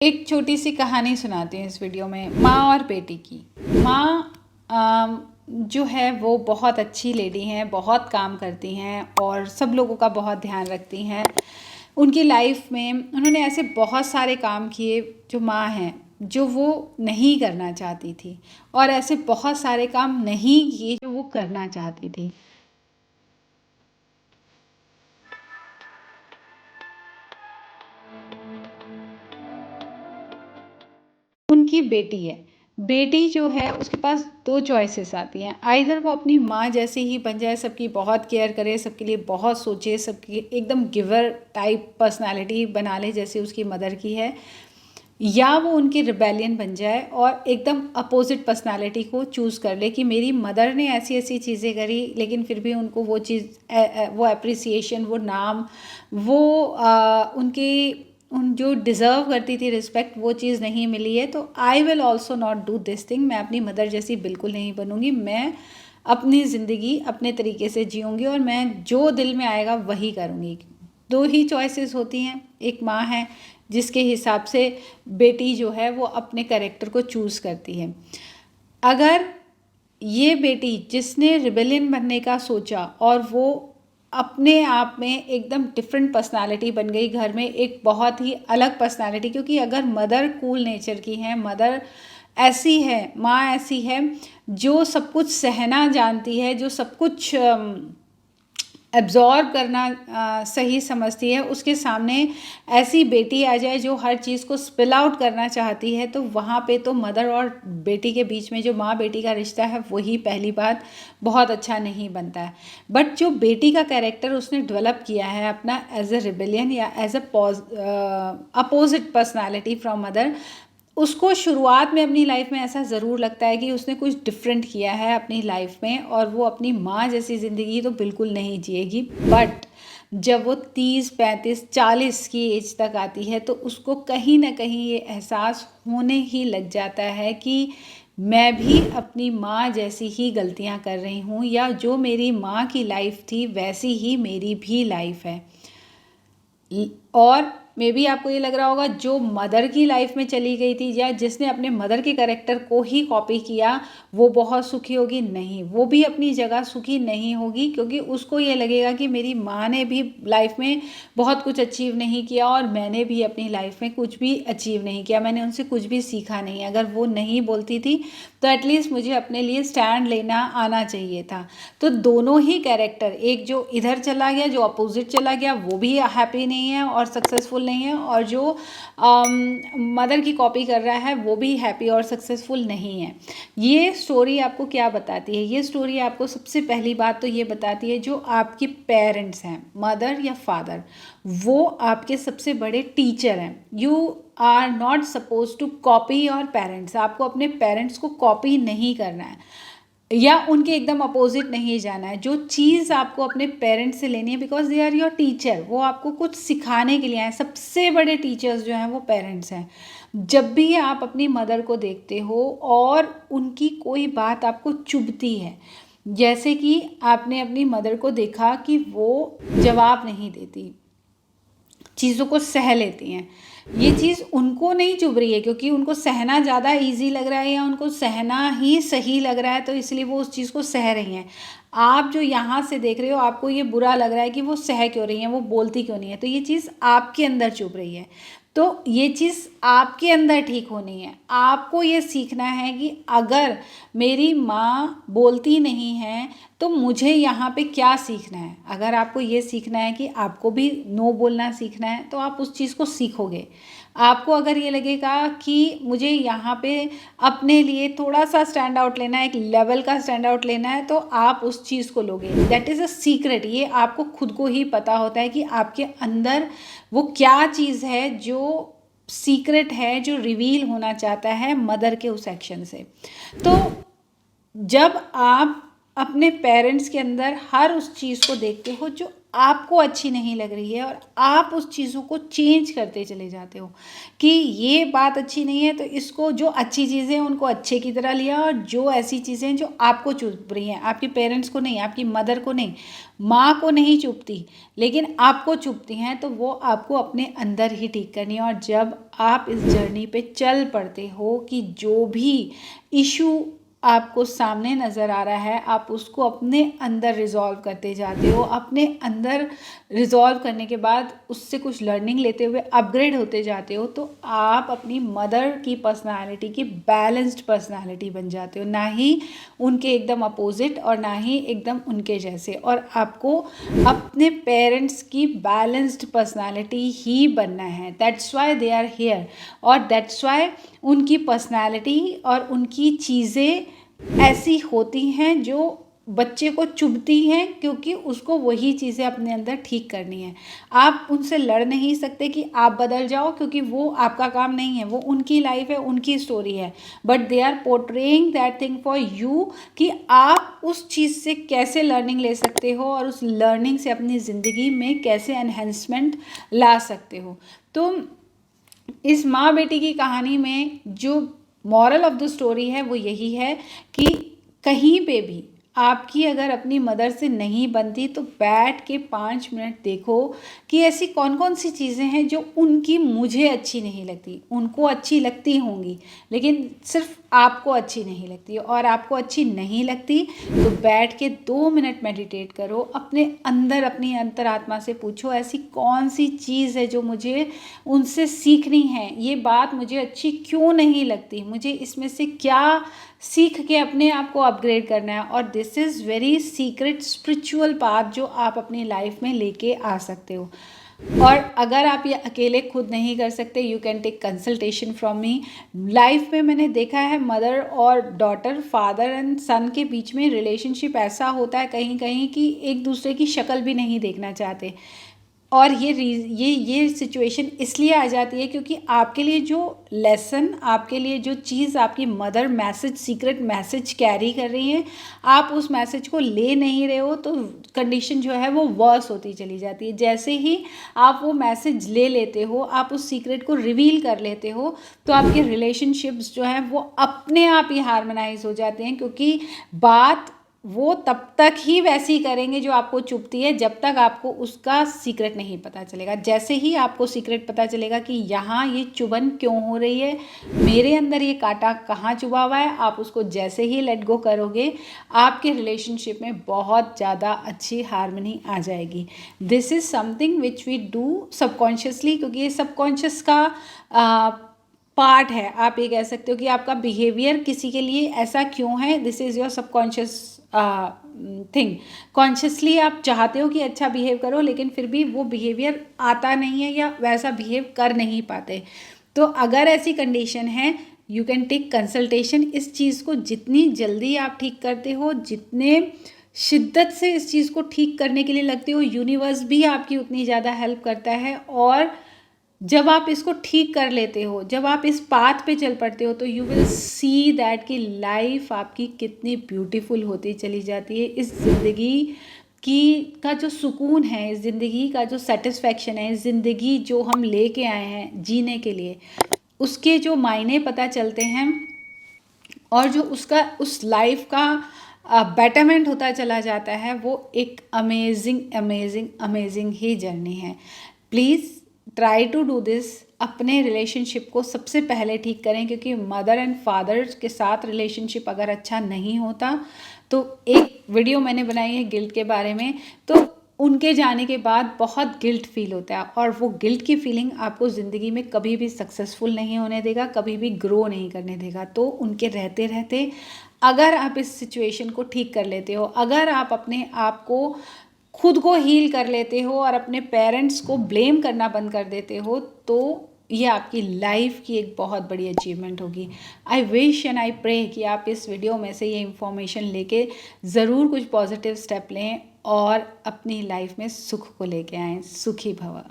एक छोटी सी कहानी सुनाती हूँ इस वीडियो में, माँ और बेटी की। माँ जो है वो बहुत अच्छी लेडी हैं, बहुत काम करती हैं और सब लोगों का बहुत ध्यान रखती हैं। उनकी लाइफ में उन्होंने ऐसे बहुत सारे काम किए जो माँ हैं जो वो नहीं करना चाहती थी, और ऐसे बहुत सारे काम नहीं किए जो वो करना चाहती थी। उनकी बेटी है। बेटी जो है उसके पास दो चॉइसेस आती हैं, आइदर वो अपनी माँ जैसी ही बन जाए, सबकी बहुत केयर करे, सबके लिए बहुत सोचे, सबकी एकदम गिवर टाइप पर्सनालिटी बना ले जैसे उसकी मदर की है, या वो उनकी रिबेलियन बन जाए और एकदम अपोजिट पर्सनालिटी को चूज़ कर ले कि मेरी मदर ने ऐसी ऐसी चीज़ें करी लेकिन फिर भी उनको वो चीज़ वो अप्रिसिएशन, वो नाम, वो उनकी उन जो डिज़र्व करती थी रिस्पेक्ट, वो चीज़ नहीं मिली है। तो I will also not do this thing. मैं अपनी मदर जैसी बिल्कुल नहीं बनूँगी। मैं अपनी ज़िंदगी अपने तरीके से जीऊँगी और मैं जो दिल में आएगा वही करूँगी। दो ही चॉइसेस होती हैं। एक माँ है जिसके हिसाब से बेटी जो है वो अपने कैरेक्टर को चूज़ करती है। अगर ये बेटी जिसने रिबेलियन बनने का सोचा और वो अपने आप में एकदम डिफरेंट पर्सनालिटी बन गई, घर में एक बहुत ही अलग पर्सनालिटी, क्योंकि अगर मदर कूल नेचर की है, मदर ऐसी है, माँ ऐसी है जो सब कुछ सहना जानती है, जो सब कुछ एब्जॉर्ब करना सही समझती है, उसके सामने ऐसी बेटी आ जाए जो हर चीज़ को स्पिल आउट करना चाहती है, तो वहाँ पे तो मदर और बेटी के बीच में जो माँ बेटी का रिश्ता है वही पहली बात बहुत अच्छा नहीं बनता है। बट जो बेटी का कैरेक्टर उसने डेवलप किया है अपना एज अ रिबेलियन या as a opposite personality from mother, उसको शुरुआत में अपनी लाइफ में ऐसा ज़रूर लगता है कि उसने कुछ डिफरेंट किया है अपनी लाइफ में और वो अपनी माँ जैसी ज़िंदगी तो बिल्कुल नहीं जिएगी। बट जब वो 30, 35, 40 की एज तक आती है तो उसको कहीं ना कहीं ये एहसास होने ही लग जाता है कि मैं भी अपनी माँ जैसी ही गलतियाँ कर रही हूँ, या जो मेरी माँ की लाइफ थी वैसी ही मेरी भी लाइफ है। और मे बी आपको ये लग रहा होगा जो मदर की लाइफ में चली गई थी या जिसने अपने मदर के कैरेक्टर को ही कॉपी किया वो बहुत सुखी होगी। नहीं, वो भी अपनी जगह सुखी नहीं होगी, क्योंकि उसको ये लगेगा कि मेरी माँ ने भी लाइफ में बहुत कुछ अचीव नहीं किया और मैंने भी अपनी लाइफ में कुछ भी अचीव नहीं किया, मैंने उनसे कुछ भी सीखा नहीं। अगर वो नहीं बोलती थी तो एटलीस्ट मुझे अपने लिए स्टैंड लेना आना चाहिए था। तो दोनों ही कैरेक्टर, एक जो इधर चला गया, जो अपोजिट चला गया, वो भी हैप्पी नहीं है और सक्सेसफुल नहीं है, और जो मदर की कॉपी कर रहा है वो भी हैप्पी और सक्सेसफुल नहीं है। ये स्टोरी आपको क्या बताती है? ये स्टोरी आपको सबसे पहली बात तो ये बताती है जो आपके पेरेंट्स हैं, मदर या फादर, वो आपके सबसे बड़े टीचर हैं। You are not suppose to copy your parents. आपको अपने पेरेंट्स को कॉपी नहीं करना है या उनके एकदम अपोजिट नहीं जाना है। जो चीज़ आपको अपने पेरेंट्स से लेनी है, because they are your teacher, वो आपको कुछ सिखाने के लिए आए। सबसे बड़े टीचर्स जो हैं वो पेरेंट्स हैं। जब भी आप अपनी मदर को देखते हो और उनकी कोई बात आपको चुभती है, जैसे कि आपने अपनी मदर को देखा कि वो जवाब नहीं देती, चीज़ों को सह लेती हैं, ये चीज़ उनको नहीं चुभ रही है क्योंकि उनको सहना ज़्यादा इजी लग रहा है या उनको सहना ही सही लग रहा है, तो इसलिए वो उस चीज़ को सह रही हैं। आप जो यहाँ से देख रहे हो आपको ये बुरा लग रहा है कि वो सह क्यों रही हैं, वो बोलती क्यों नहीं है, तो ये चीज़ आपके अंदर चुभ रही है। तो ये चीज़ आपके अंदर ठीक होनी है। आपको ये सीखना है कि अगर मेरी माँ बोलती नहीं है तो मुझे यहाँ पे क्या सीखना है। अगर आपको ये सीखना है कि आपको भी नो बोलना सीखना है तो आप उस चीज़ को सीखोगे। आपको अगर ये लगेगा कि मुझे यहाँ पे अपने लिए थोड़ा सा स्टैंड आउट लेना है, एक लेवल का स्टैंड आउट लेना है, तो आप उस चीज़ को लोगे। That is a secret. ये आपको खुद को ही पता होता है कि आपके अंदर वो क्या चीज़ है जो सीक्रेट है, जो रिवील होना चाहता है मदर के उस एक्शन से। तो जब आप अपने पेरेंट्स के अंदर हर उस चीज़ को देखते हो जो आपको अच्छी नहीं लग रही है और आप उस चीज़ों को चेंज करते चले जाते हो कि ये बात अच्छी नहीं है तो इसको, जो अच्छी चीज़ें हैं उनको अच्छे की तरह लिया, और जो ऐसी चीज़ें हैं जो आपको चुभ रही हैं, आपके पेरेंट्स को नहीं, आपकी मदर को नहीं, माँ को नहीं चुभती लेकिन आपको चुभती हैं, तो वो आपको अपने अंदर ही ठीक करनी है। और जब आप इस जर्नी पे चल पड़ते हो कि जो भी इशू आपको सामने नज़र आ रहा है आप उसको अपने अंदर रिजॉल्व करते जाते हो, अपने अंदर रिजॉल्व करने के बाद उससे कुछ लर्निंग लेते हुए अपग्रेड होते जाते हो, तो आप अपनी मदर की पर्सनालिटी की बैलेंस्ड पर्सनालिटी बन जाते हो, ना ही उनके एकदम अपोजिट और ना ही एकदम उनके जैसे। और आपको अपने पेरेंट्स की बैलेंस्ड पर्सनालिटी ही बनना है। That's why they are here, और दैट्स वाई उनकी पर्सनालिटी और उनकी चीज़ें ऐसी होती हैं जो बच्चे को चुभती हैं, क्योंकि उसको वही चीज़ें अपने अंदर ठीक करनी है। आप उनसे लड़ नहीं सकते कि आप बदल जाओ, क्योंकि वो आपका काम नहीं है, वो उनकी लाइफ है, उनकी स्टोरी है, but they are portraying that thing for you कि आप उस चीज़ से कैसे लर्निंग ले सकते हो और उस लर्निंग से अपनी ज़िंदगी में कैसे एनहेंसमेंट ला सकते हो। तो इस माँ बेटी की कहानी में जो मॉरल ऑफ द स्टोरी है वो यही है कि कहीं पे भी आपकी अगर अपनी मदर से नहीं बनती तो बैठ के 5 मिनट देखो कि ऐसी कौन कौन सी चीज़ें हैं जो उनकी मुझे अच्छी नहीं लगती, उनको अच्छी लगती होंगी लेकिन सिर्फ आपको अच्छी नहीं लगती, और आपको अच्छी नहीं लगती तो बैठ के 2 मिनट मेडिटेट करो, अपने अंदर अपनी अंतरात्मा से पूछो ऐसी कौन सी चीज़ है जो मुझे उनसे सीखनी है, ये बात मुझे अच्छी क्यों नहीं लगती, मुझे इसमें से क्या सीख के अपने आप को अपग्रेड करना है। और this is very secret spiritual path जो आप अपनी लाइफ में लेके आ सकते हो। और अगर आप ये अकेले खुद नहीं कर सकते, you can take consultation from me. Life में मैंने देखा है मदर और डॉटर, फादर एंड सन के बीच में रिलेशनशिप ऐसा होता है कहीं कहीं कि एक दूसरे की शक्ल भी नहीं देखना चाहते, और ये सिचुएशन इसलिए आ जाती है क्योंकि आपके लिए जो लेसन, आपके लिए जो चीज़ आपकी mother message, secret message carry कर रही है, आप उस मैसेज को ले नहीं रहे हो, तो कंडीशन जो है वो वर्स होती चली जाती है। जैसे ही आप वो मैसेज ले लेते हो, आप उस सीक्रेट को रिवील कर लेते हो, तो आपके रिलेशनशिप्स जो हैं वो अपने आप ही हार्मोनाइज हो जाते हैं, क्योंकि बात वो तब तक ही वैसी करेंगे जो आपको चुभती है जब तक आपको उसका सीक्रेट नहीं पता चलेगा। जैसे ही आपको सीक्रेट पता चलेगा कि यहाँ ये चुभन क्यों हो रही है, मेरे अंदर ये कांटा कहाँ चुभा हुआ है, आप उसको जैसे ही लेट गो करोगे, आपके रिलेशनशिप में बहुत ज़्यादा अच्छी हार्मनी आ जाएगी। This is something which we do subconsciously, क्योंकि ये सबकॉन्शियस का पार्ट है। आप ये कह सकते हो कि आपका बिहेवियर किसी के लिए ऐसा क्यों है, this is your subconscious thing. Consciously आप चाहते हो कि अच्छा बिहेव करो, लेकिन फिर भी वो बिहेवियर आता नहीं है या वैसा बिहेव कर नहीं पाते। तो अगर ऐसी कंडीशन है, यू कैन टेक कंसल्टेशन। इस चीज़ को जितनी जल्दी आप ठीक करते हो, जितने शिद्दत से इस चीज़ को ठीक करने के लिए लगते हो, यूनिवर्स भी आपकी उतनी ज़्यादा हेल्प करता है। और जब आप इसको ठीक कर लेते हो, जब आप इस पाथ पे चल पड़ते हो, तो यू विल सी दैट कि लाइफ आपकी कितनी ब्यूटीफुल होती चली जाती है। इस ज़िंदगी की का जो सुकून है, इस ज़िंदगी का जो सेटिस्फैक्शन है, इस ज़िंदगी जो हम लेके आए हैं जीने के लिए, उसके जो मायने पता चलते हैं और जो उसका उस लाइफ का बेटरमेंट होता चला जाता है, वो एक अमेजिंग अमेजिंग अमेजिंग ही जर्नी है। Please try to do this. अपने रिलेशनशिप को सबसे पहले ठीक करें, क्योंकि मदर एंड फादर के साथ रिलेशनशिप अगर अच्छा नहीं होता, तो एक वीडियो मैंने बनाई है गिल्ट के बारे में, तो उनके जाने के बाद बहुत गिल्ट फील होता है, और वो गिल्ट की फीलिंग आपको ज़िंदगी में कभी भी सक्सेसफुल नहीं होने देगा, कभी भी ग्रो नहीं करने देगा। तो उनके रहते रहते अगर आप इस सिचुएशन को ठीक कर लेते हो, अगर आप अपने आप को खुद को हील कर लेते हो और अपने पेरेंट्स को ब्लेम करना बंद कर देते हो, तो ये आपकी लाइफ की एक बहुत बड़ी अचीवमेंट होगी। I wish and I pray कि आप इस वीडियो में से ये इन्फॉर्मेशन लेके ज़रूर कुछ पॉजिटिव स्टेप लें और अपनी लाइफ में सुख को लेके आएँ। सुखी भव।